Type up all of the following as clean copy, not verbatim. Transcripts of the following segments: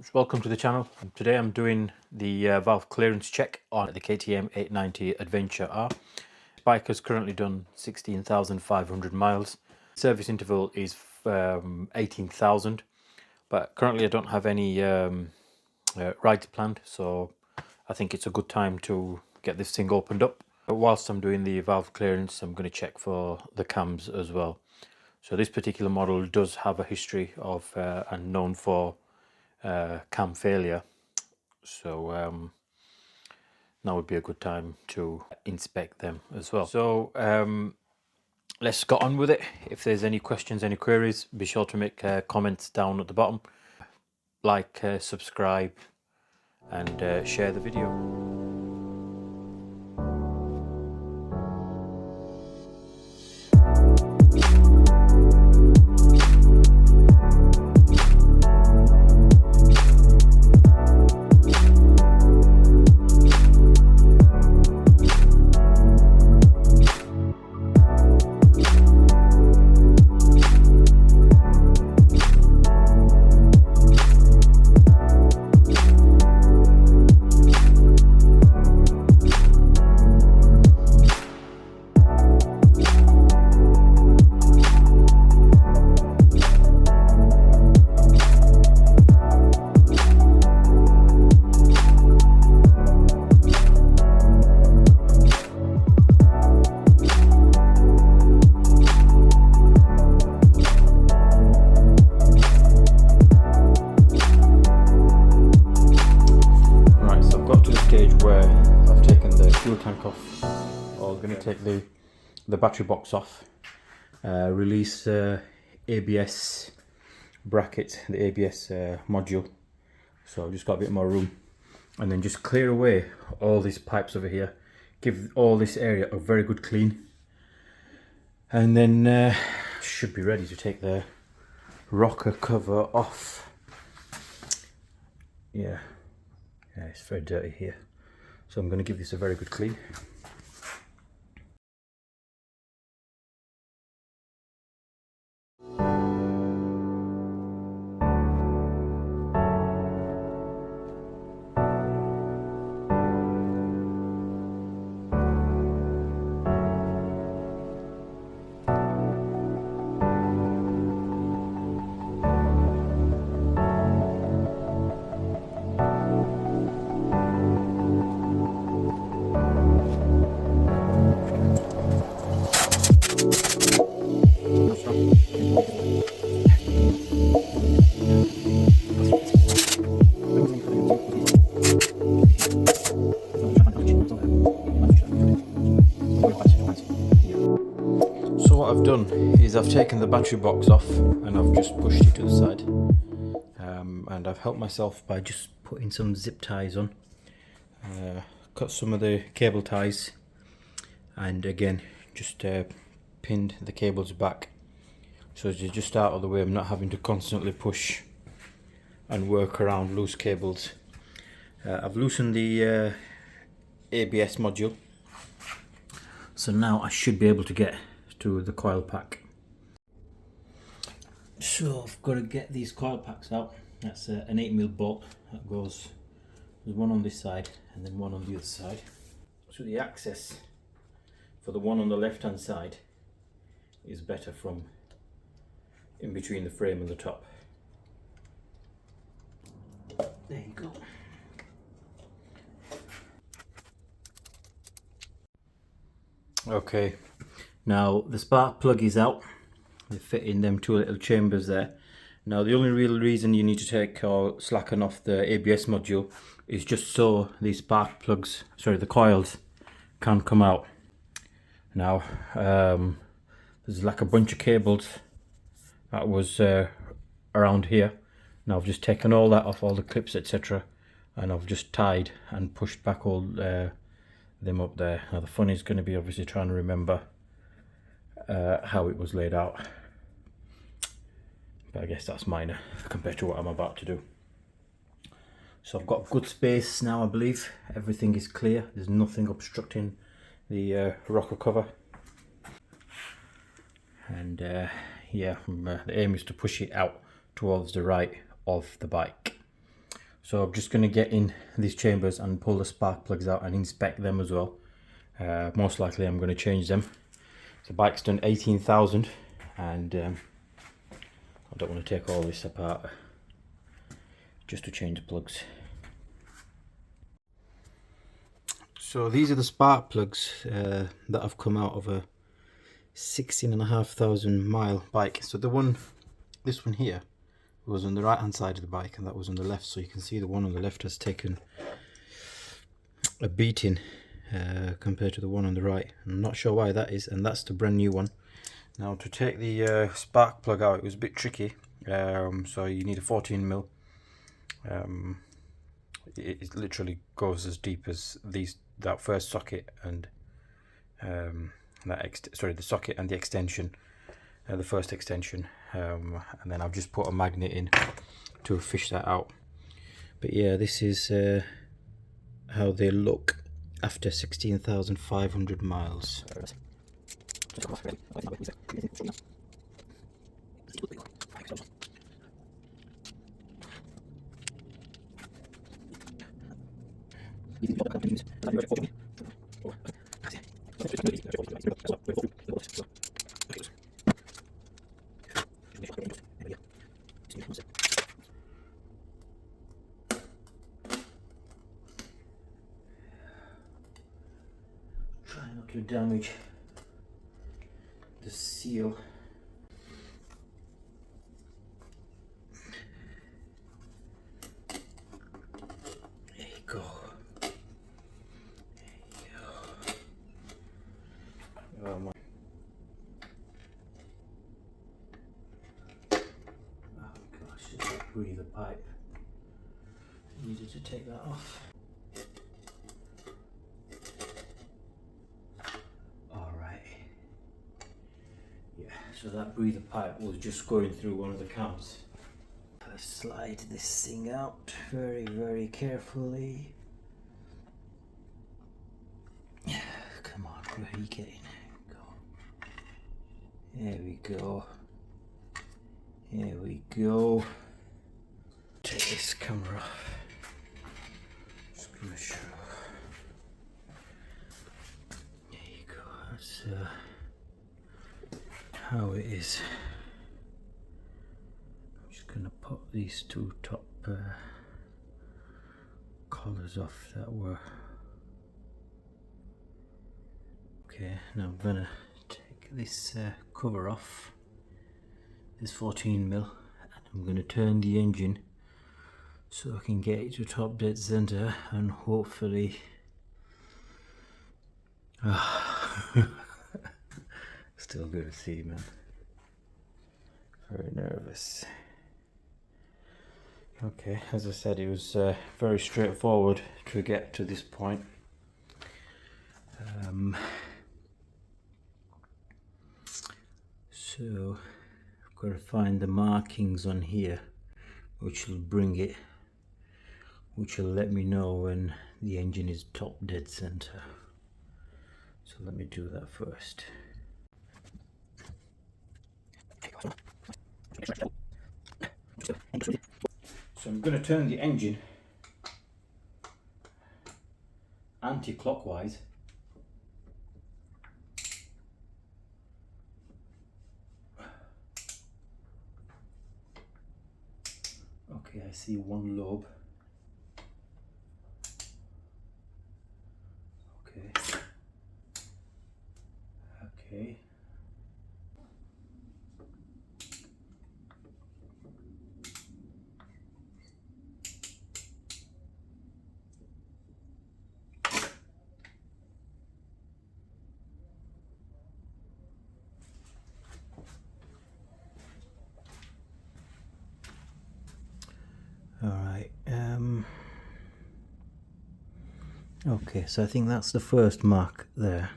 Welcome to the channel. Today I'm doing the valve clearance check on the KTM 890 Adventure R. Bike has currently done 16,500 miles. Service interval is 18,000, but currently I don't have any rides planned, so I think it's a good time to get this thing opened up. But whilst I'm doing the valve clearance, I'm going to check for the cams as well. So this particular model does have a history of and known for cam failure, so now would be a good time to inspect them as well. So let's get on with it. If there's any questions, any queries, be sure to make comments down at the bottom, like, subscribe, and share the video. Where I've taken the fuel tank off, or I'm going to take the battery box off, release ABS bracket, the ABS module, so I've just got a bit more room, and then just clear away all these pipes over here, give all this area a very good clean, and then should be ready to take the rocker cover off. Yeah, it's very dirty here. So I'm going to give this a very good clean. So what I've done is I've taken the battery box off and I've just pushed it to the side, and I've helped myself by just putting some zip ties on, cut some of the cable ties, and again just pinned the cables back so as you're just out of the way. I'm not having to constantly push and work around loose cables. I've loosened the ABS module, so now I should be able to get to the coil pack. So I've got to get these coil packs out. That's an 8mm bolt that goes, there's one on this side and then one on the other side. So the access for the one on the left hand side is better from in between the frame and the top. There you go. Okay, now the spark plug is out. They fit in them two little chambers there. Now the only real reason you need to take or slacken off the ABS module is just so these spark plugs, sorry, the coils can come out. Now there's like a bunch of cables that was around here. Now I've just taken all that off, all the clips, etc., and I've just tied and pushed back all them up there. Now the fun is going to be obviously trying to remember how it was laid out, but I guess that's minor compared to what I'm about to do. So I've got good space now, I believe. Everything is clear, there's nothing obstructing the rocker cover, and yeah, the aim is to push it out towards the right of the bike. So I'm just going to get in these chambers and pull the spark plugs out and inspect them as well. Most likely I'm going to change them. The bike's done 18,000 and I don't want to take all this apart just to change the plugs. So these are the spark plugs that have come out of a 16,500 mile bike. So this one here was on the right hand side of the bike and that was on the left, so you can see the one on the left has taken a beating compared to the one on the right. I'm not sure why that is, and that's the brand new one. Now to take the spark plug out, it was a bit tricky, so you need a 14mm. It literally goes as deep as that first socket and the socket and the extension, the first extension, and then I've just put a magnet in to fish that out. But yeah, this is how they look after 16,500 miles. Try not to damage the seal. There you go. Oh my. Oh gosh, just breathe the pipe. Needed to take that off. Alright. Yeah, so that breather pipe was just going through one of the cams. Let's slide this thing out very, very carefully. Come on, where are you getting? Go. There we go. There we go. Take this camera off. Just gonna show. There you go. That's how it is. I'm just gonna pop these two top collars off that were. Okay, now I'm gonna take this cover off, this 14mm, and I'm gonna turn the engine so I can get it to top dead center and hopefully still good to see, man. Very nervous. Okay, as I said, it was very straightforward to get to this point. So I've got to find the markings on here which will bring it, which will let me know when the engine is top dead center. So let me do that first. So I'm going to turn the engine anti-clockwise. Okay, I see one lobe. Okay. Okay. Alright, okay, so I think that's the first mark there,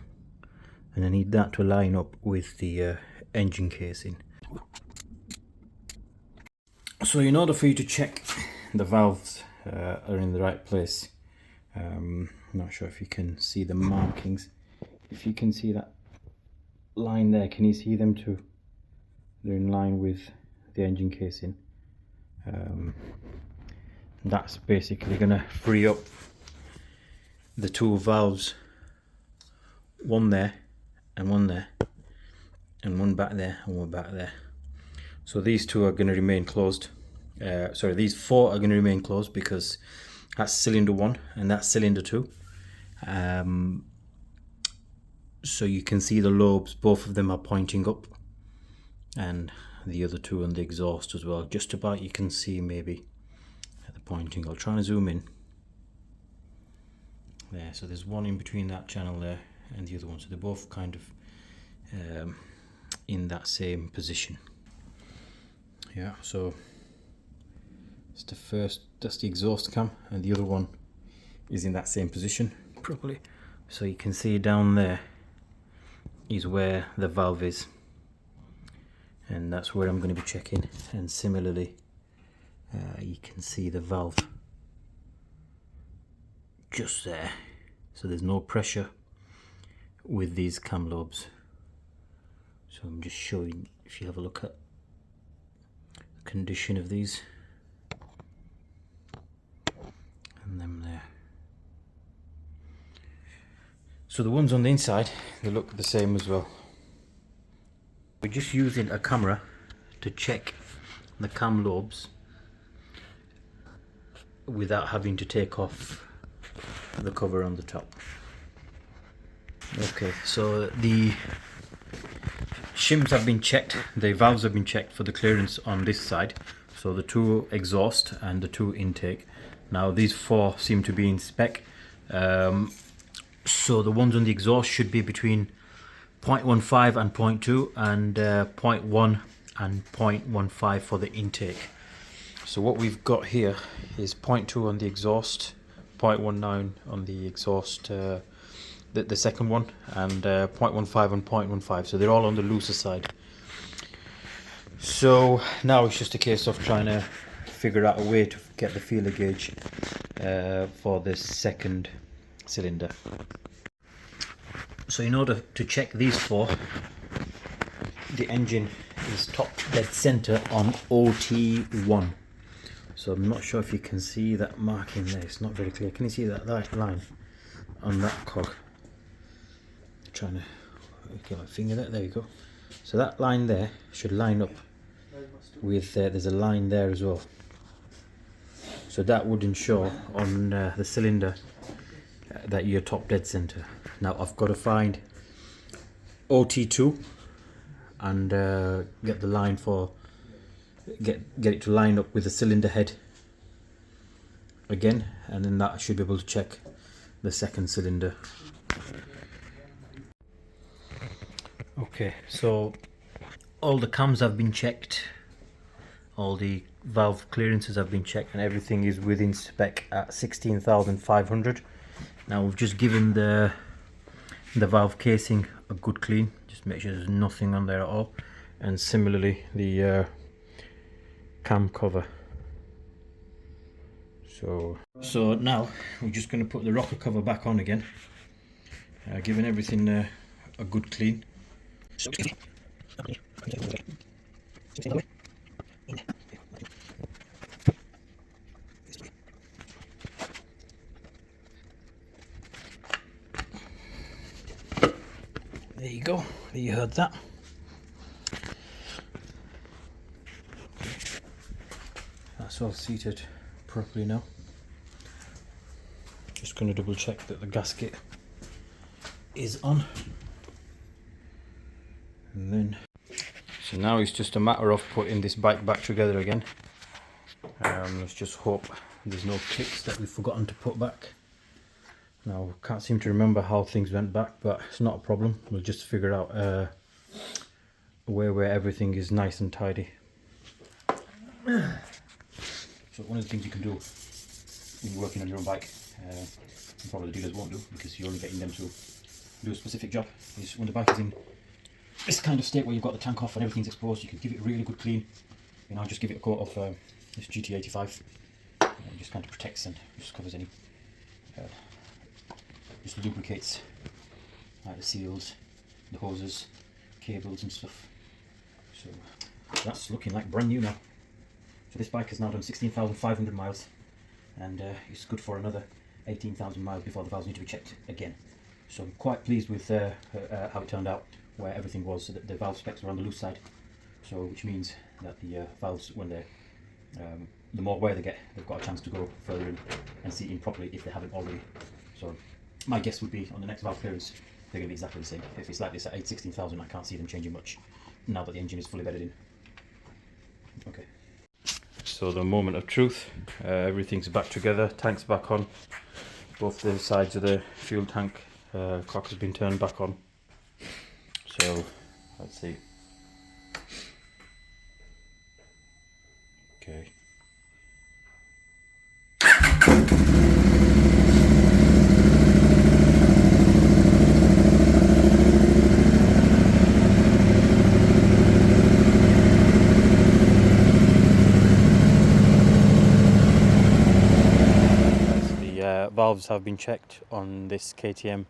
and I need that to line up with the engine casing. So in order for you to check the valves are in the right place, I'm not sure if you can see the markings. If you can see that line there, can you see them too? They're in line with the engine casing. That's basically going to free up the two valves, one there and one there, and one back there and one back there. So these two are going to remain closed. Sorry, these four are going to remain closed because that's cylinder 1 and that's cylinder 2. So you can see the lobes, both of them are pointing up, and the other two on the exhaust as well. Just about you can see maybe at the pointing. I'll try and zoom in. There, so there's one in between that channel there and the other one. So they're both kind of in that same position. Yeah, so it's the first, that's the exhaust cam, and the other one is in that same position properly. So you can see down there is where the valve is, and that's where I'm going to be checking. And similarly, you can see the valve just there, so there's no pressure with these cam lobes. So I'm just showing, if you have a look at the condition of these and them there. So the ones on the inside, they look the same as well. We're just using a camera to check the cam lobes without having to take off the cover on the top. Okay, so the shims have been checked, the valves have been checked for the clearance on this side. So the two exhaust and the two intake. Now these four seem to be in spec. So the ones on the exhaust should be between 0.15 and 0.2, and 0.1 and 0.15 for the intake. So what we've got here is 0.2 on the exhaust, 0.19 on the exhaust, the second one, and 0.15 and 0.15. So they're all on the looser side. So now it's just a case of trying to figure out a way to get the feeler gauge for the second cylinder. So in order to check these four, the engine is top dead center on OT1. So I'm not sure if you can see that marking there, it's not very clear. Can you see that line on that cog? I'm trying to get my finger there, you go. So that line there should line up with, there's a line there as well. So that would ensure on the cylinder that you're top dead center. Now I've got to find OT2 and get the line for, get it to line up with the cylinder head again, and then that should be able to check the second cylinder. Okay, so all the cams have been checked, all the valve clearances have been checked, and everything is within spec at 16,500. Now we've just given the valve casing a good clean, just make sure there's nothing on there at all, and similarly the cam cover. So now we're just going to put the rocker cover back on again, giving everything a good clean. There you go, you heard that. That's all seated properly now. Just going to double check that the gasket is on. And then, so now it's just a matter of putting this bike back together again. Let's just hope there's no clips that we've forgotten to put back. Now, can't seem to remember how things went back, but it's not a problem. We'll just figure out a way where everything is nice and tidy. So one of the things you can do when you're working on your own bike, probably the dealers won't do because you're only getting them to do a specific job, is when the bike is in this kind of state where you've got the tank off and everything's exposed, you can give it a really good clean. You know, just give it a coat of this GT85. It just kind of protects and just covers any, just lubricates like the seals, the hoses, cables and stuff. So that's looking like brand new now. So this bike has now done 16,500 miles. and it's good for another 18,000 miles before the valves need to be checked again. So I'm quite pleased with how it turned out, where everything was. So that the valve specs were on the loose side, so which means that the valves, when they're the more wear they get, they've got a chance to go further in and seat in properly if they haven't already. So my guess would be on the next valve clearance they're going to be exactly the same. If it's like this at 16,000, I can't see them changing much now that the engine is fully bedded in. Okay. So the moment of truth, everything's back together, tank's back on, both the sides of the fuel tank, cock has been turned back on. So let's see. Okay. Valves have been checked on this KTM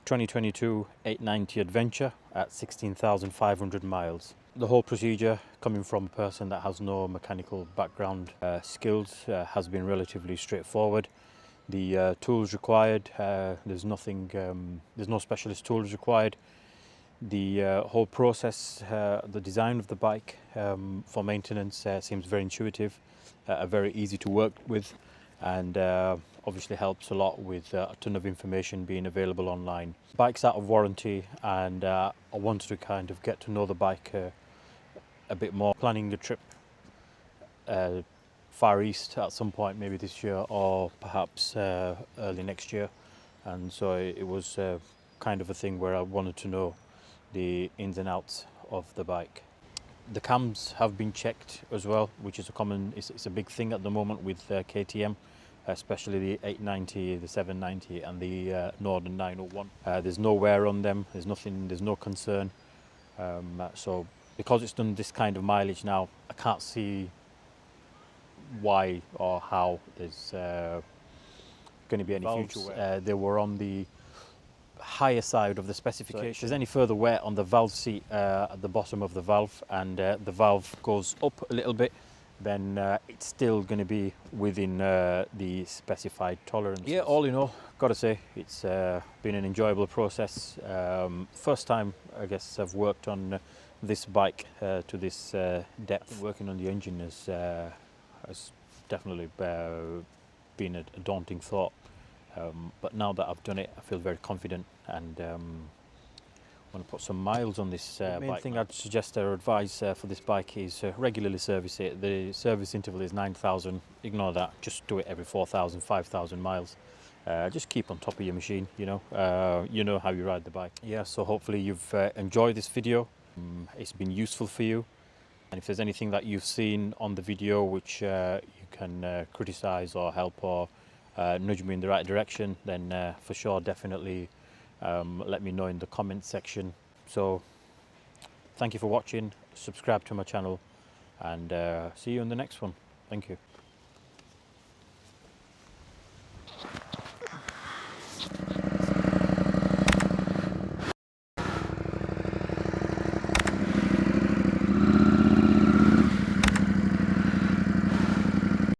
2022 890 Adventure at 16,500 miles. The whole procedure, coming from a person that has no mechanical background skills, has been relatively straightforward. The tools required, there's no specialist tools required. The whole process, the design of the bike for maintenance seems very intuitive, very easy to work with, and obviously helps a lot with a ton of information being available online. Bike's out of warranty, and I wanted to kind of get to know the bike a bit more. Planning a trip far east at some point, maybe this year or perhaps early next year, and so it was kind of a thing where I wanted to know the ins and outs of the bike. The cams have been checked as well, which is it's a big thing at the moment with KTM, especially the 890, the 790 and the Northern 901. There's no wear on them, there's no concern. So because it's done this kind of mileage now, I can't see why or how there's going to be any future wear. They were on the higher side of the specification. So if there's any further wear on the valve seat at the bottom of the valve, and the valve goes up a little bit, then it's still going to be within the specified tolerance. Yeah, all in all, gotta say it's been an enjoyable process. First time I guess I've worked on this bike to this depth. Working on the engine has definitely been a daunting thought. But now that I've done it, I feel very confident, and want to put some miles on this bike. The main thing I'd suggest or advise for this bike is regularly service it. The service interval is 9,000. Ignore that. Just do it every 4,000, 5,000 miles. Just keep on top of your machine. You know how you ride the bike. Yeah. So hopefully you've enjoyed this video. It's been useful for you. And if there's anything that you've seen on the video which you can criticize or help or nudge me in the right direction, then for sure, definitely let me know in the comment section. So thank you for watching, subscribe to my channel, and see you in the next one. Thank you.